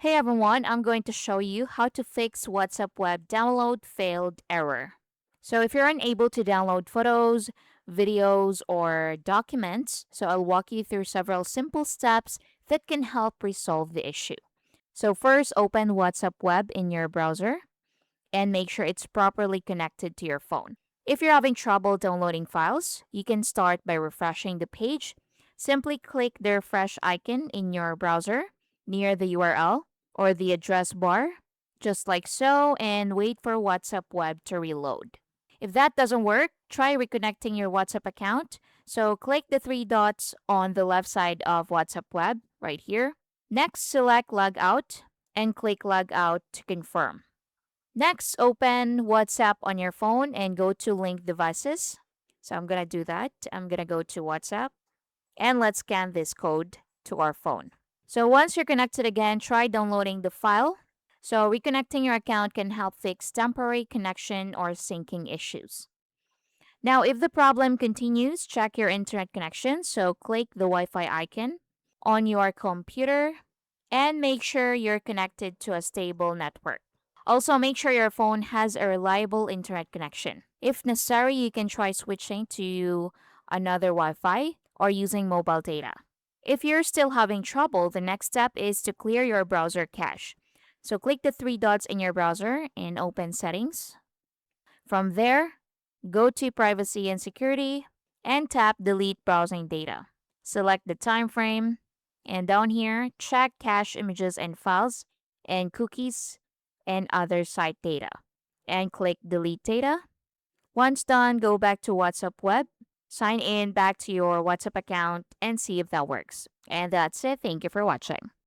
Hey everyone, I'm going to show you how to fix WhatsApp web download failed error. So if you're unable to download photos, videos, or documents, so I'll walk you through several simple steps that can help resolve the issue. So first, open WhatsApp web in your browser and make sure it's properly connected to your phone. If you're having trouble downloading files, you can start by refreshing the page. Simply click the refresh icon in your browser near the URL or the address bar, just like so, and wait for WhatsApp web to reload. If that doesn't work, try reconnecting your WhatsApp account. So click the three dots on the left side of WhatsApp web right here. Next, select log out and click log out to confirm. Next, open WhatsApp on your phone and go to link devices. So I'm going to do that. I'm going to go to WhatsApp and let's scan this code to our phone. So once you're connected again, try downloading the file. So reconnecting your account can help fix temporary connection or syncing issues. Now, if the problem continues, check your internet connection. So click the Wi Fi icon on your computer and make sure you're connected to a stable network. Also, make sure your phone has a reliable internet connection. If necessary, you can try switching to another Wi Fi or using mobile data. If you're still having trouble, the next step is to clear your browser cache. So click the three dots in your browser and open Settings. From there, go to Privacy and Security and tap Delete Browsing Data. Select the time frame and down here, check cache images and files and cookies and other site data and click Delete Data. Once done, go back to WhatsApp Web, sign in back to your WhatsApp account and see if that works. And that's it. Thank you for watching.